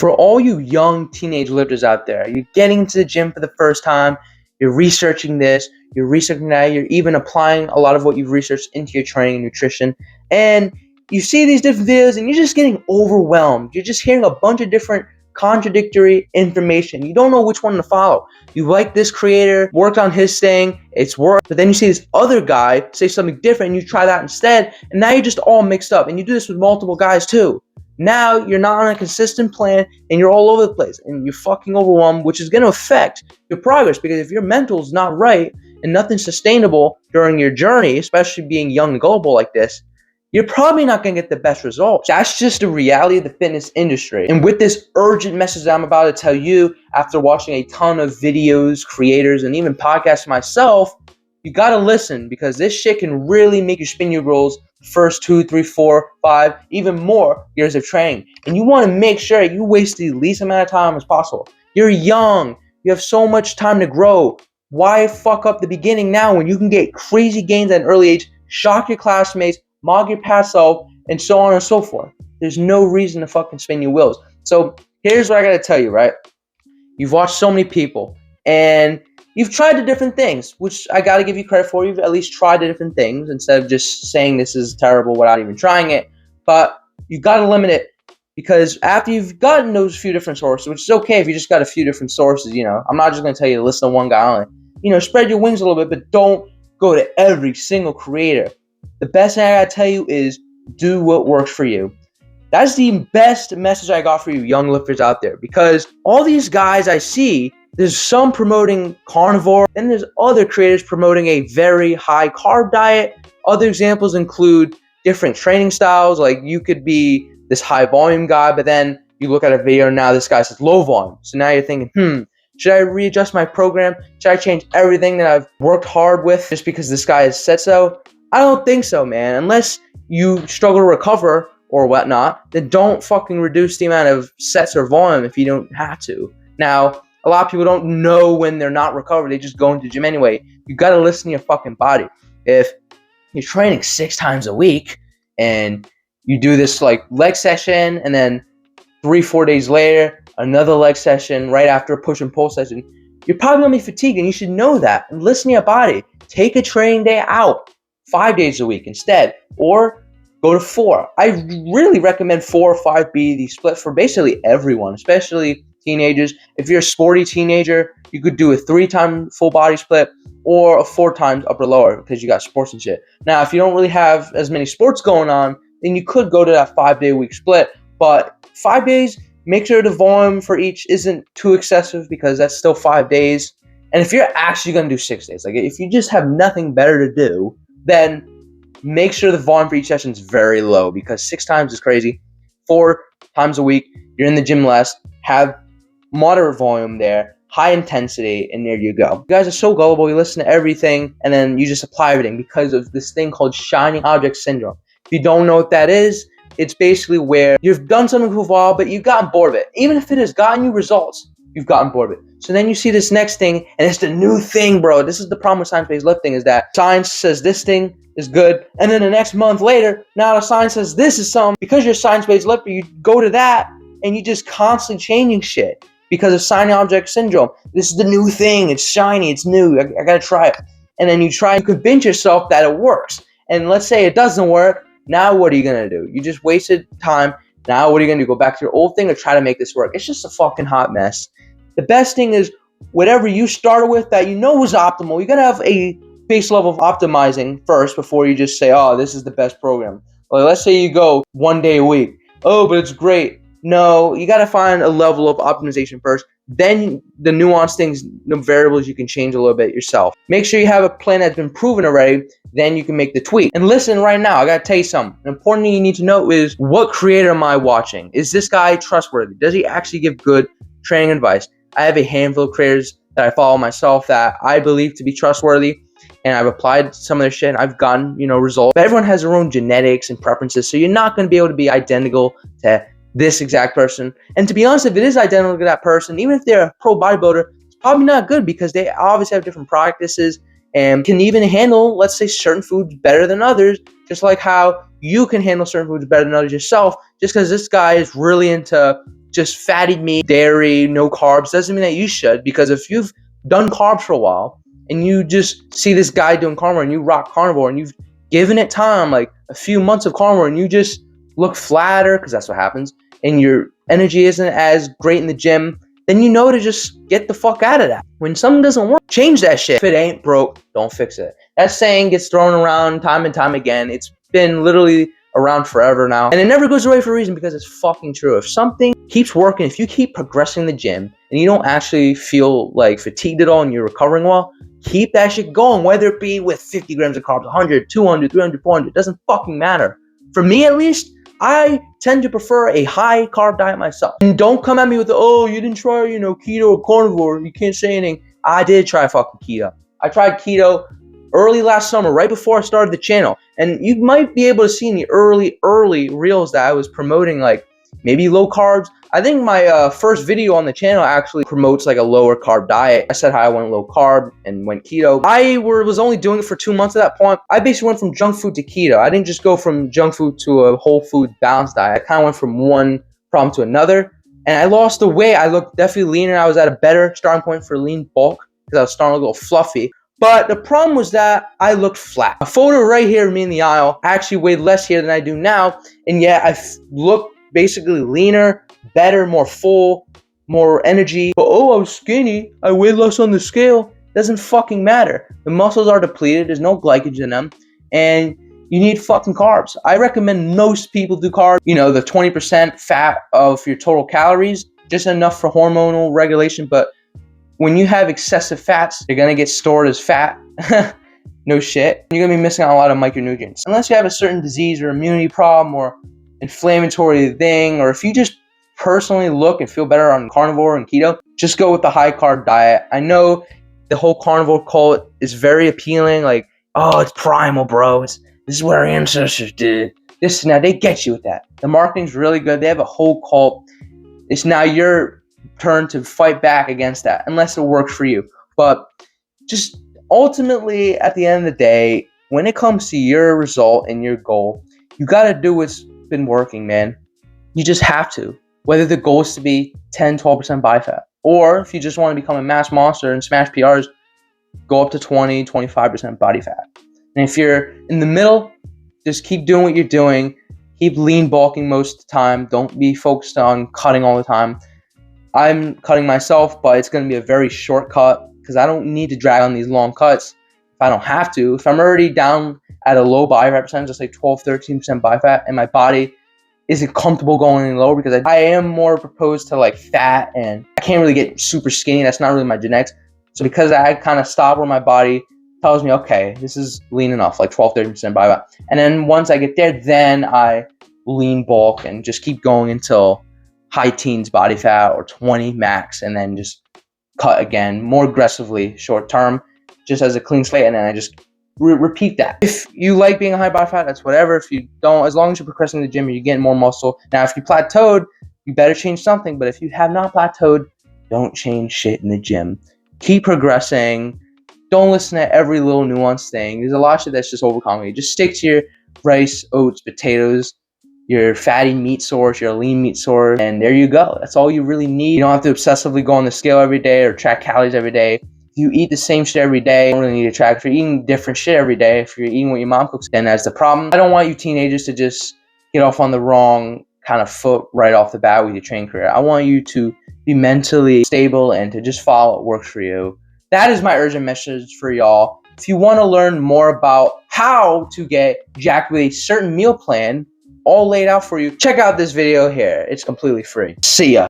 For all you young teenage lifters out there, you're getting into the gym for the first time, you're researching this, you're researching that, you're even applying a lot of what you've researched into your training and nutrition, and you see these different videos and you're just getting overwhelmed. You're just hearing a bunch of different contradictory information. You don't know which one to follow. You like this creator, worked on his thing, it's worked, but then you see this other guy say something different and you try that instead, and now you're just all mixed up. And you do this with multiple guys too. Now you're not on a consistent plan and you're all over the place and you're fucking overwhelmed, which is going to affect your progress, because if your mental is not right and nothing's sustainable during your journey, especially being young and gullible like this, you're probably not going to get the best results. That's just the reality of the fitness industry. And with this urgent message that I'm about to tell you, after watching a ton of videos, creators, and even podcasts myself, you got to listen, because this shit can really make you spin your wheels the first 2, 3, 4, 5, even more years of training. And you want to make sure you waste the least amount of time as possible. You're young. You have so much time to grow. Why fuck up the beginning now when you can get crazy gains at an early age, shock your classmates, mock your past self, and so on and so forth? There's no reason to fucking spin your wheels. So here's what I got to tell you, right? You've watched so many people and you've tried the different things, which I got to give you credit for. You've at least tried the different things instead of just saying this is terrible without even trying it. But you've got to limit it, because after you've gotten those few different sources, which is okay if you just got a few different sources, I'm not just going to tell you to listen to one guy only. Spread your wings a little bit, but don't go to every single creator. The best thing I got to tell you is do what works for you. That's the best message I got for you young lifters out there, because all these guys I see, there's some promoting carnivore, and there's other creators promoting a very high carb diet. Other examples include different training styles. Like you could be this high volume guy, but then you look at a video and now this guy says low volume. So now you're thinking, should I readjust my program? Should I change everything that I've worked hard with just because this guy has said so? I don't think so, man. Unless you struggle to recover or whatnot, then don't fucking reduce the amount of sets or volume if you don't have to. Now, a lot of people don't know when they're not recovered. They just go into the gym anyway. You got to listen to your fucking body. If you're training 6 times a week and you do this like leg session and then 3-4 days later, another leg session right after a push and pull session, you're probably going to be fatigued, and you should know that. And listen to your body. Take a training day out 5 days a week instead, or go to 4. I really recommend 4 or 5 be the split for basically everyone, especially teenagers. If you're a sporty teenager, you could do a 3-time full body split or a 4 times upper lower, because you got sports and shit. Now, if you don't really have as many sports going on, then you could go to that 5-day a week split. But 5 days, make sure the volume for each isn't too excessive, because that's still 5 days. And if you're actually going to do 6 days, like if you just have nothing better to do, then make sure the volume for each session is very low, because 6 times is crazy. 4 times a week, you're in the gym less, have moderate volume there, high intensity, and there you go. You guys are so gullible. You listen to everything and then you just apply everything because of this thing called shiny object syndrome. If you don't know what that is, it's basically where you've done something for a while, but you've gotten bored of it. Even if it has gotten you results, you've gotten bored of it. So then you see this next thing, and it's the new thing, bro. This is the problem with science-based lifting, is that science says this thing is good, and then the next month later, now the science says this is something. Because you're a science-based lifter, you go to that, and you just constantly changing shit because of shiny object syndrome. This is the new thing. It's shiny. It's new. I gotta try it. And then you try and convince yourself that it works. And let's say it doesn't work. Now what are you gonna do? You just wasted time. Now what are you gonna do? Go back to your old thing or try to make this work? It's just a fucking hot mess. The best thing is whatever you started with that you know was optimal, you gotta have a base level of optimizing first before you just say, oh, this is the best program. Well, let's say you go 1 day a week. Oh, but it's great. No, you got to find a level of optimization first. Then the nuanced things, the variables, you can change a little bit yourself. Make sure you have a plan that's been proven already. Then you can make the tweak. And listen right now, I got to tell you something. An important thing you need to know is, what creator am I watching? Is this guy trustworthy? Does he actually give good training advice? I have a handful of creators that I follow myself that I believe to be trustworthy, and I've applied some of their shit and I've gotten, results. But everyone has their own genetics and preferences, so you're not going to be able to be identical to this exact person. And to be honest, if it is identical to that person, even if they're a pro bodybuilder, it's probably not good, because they obviously have different practices and can even handle, let's say, certain foods better than others, just like how you can handle certain foods better than others yourself. Just because this guy is really into just fatty meat, dairy, no carbs doesn't mean that you should, because if you've done carbs for a while and you just see this guy doing carnivore and you rock carnivore and you've given it time, like a few months of carnivore, and you just look flatter, because that's what happens, and your energy isn't as great in the gym, then you know to just get the fuck out of that. When something doesn't work, change that shit. If it ain't broke, don't fix it. That saying gets thrown around time and time again. It's been literally around forever now, and it never goes away for a reason, because it's fucking true. If something keeps working, if you keep progressing in the gym and you don't actually feel like fatigued at all and you're recovering well, keep that shit going, whether it be with 50 grams of carbs, 100, 200, 300, 400, doesn't fucking matter. For me, at least, I tend to prefer a high carb diet myself. And don't come at me with the, oh, you didn't try, keto or carnivore, you can't say anything. I did try fucking keto. I tried keto early last summer, right before I started the channel. And you might be able to see in the early reels that I was promoting, like, maybe low carbs. I think my first video on the channel actually promotes like a lower carb diet. I said how I went low carb and went keto. I was only doing it for 2 months at that point. I basically went from junk food to keto. I didn't just go from junk food to a whole food balanced diet. I kind of went from one problem to another. And I lost the weight. I looked definitely leaner. I was at a better starting point for lean bulk, because I was starting to look a little fluffy. But the problem was that I looked flat. A photo right here of me in the aisle, I actually weighed less here than I do now. And yet I look basically leaner, better, more full, more energy. But oh, I was skinny, I weighed less on the scale. Doesn't fucking matter. The muscles are depleted, there's no glycogen in them, and you need fucking carbs. I recommend most people do carbs, the 20% fat of your total calories, just enough for hormonal regulation. But when you have excessive fats, they're gonna get stored as fat. No shit. You're gonna be missing out on a lot of micronutrients. Unless you have a certain disease or immunity problem or inflammatory thing, or if you just personally look and feel better on carnivore and keto, just go with the high carb diet. I know the whole carnivore cult is very appealing, like, oh, it's primal, bro. This is what our ancestors did. This, now they get you with that. The marketing's really good. They have a whole cult. It's now your turn to fight back against that, unless it works for you. But just ultimately, at the end of the day, when it comes to your result and your goal, you got to do what's been working, man. You just have to. Whether the goal is to be 10-12% body fat, or if you just want to become a mass monster and smash PRs, go up to 20-25% body fat. And if you're in the middle, just keep doing what you're doing. Keep lean bulking most of the time. Don't be focused on cutting all the time. I'm cutting myself, but it's going to be a very short cut, because I don't need to drag on these long cuts if I don't have to. If I'm already down at a low body fat percentage, just like 12-13% body fat, and my body isn't comfortable going any lower, because I am more proposed to like fat, and I can't really get super skinny. That's not really my genetics. So because I kind of stop where my body tells me, okay, this is lean enough, like 12-13% body fat. And then once I get there, then I lean bulk and just keep going until high teens body fat or 20 max, and then just cut again more aggressively short term, just as a clean slate, and then I just repeat that. If you like being a high body fat, that's whatever. If you don't, as long as you're progressing in the gym and you're getting more muscle. Now, if you plateaued, you better change something. But if you have not plateaued, don't change shit in the gym. Keep progressing. Don't listen to every little nuanced thing. There's a lot of shit that's just overcomplicated. Just stick to your rice, oats, potatoes, your fatty meat source, your lean meat source, and there you go. That's all you really need. You don't have to obsessively go on the scale every day or track calories every day. If you eat the same shit every day, you don't really need to track. If you're eating different shit every day, if you're eating what your mom cooks, then that's the problem. I don't want you teenagers to just get off on the wrong kind of foot right off the bat with your training career. I want you to be mentally stable and to just follow what works for you. That is my urgent message for y'all. If you want to learn more about how to get jacked with a certain meal plan all laid out for you, check out this video here. It's completely free. See ya.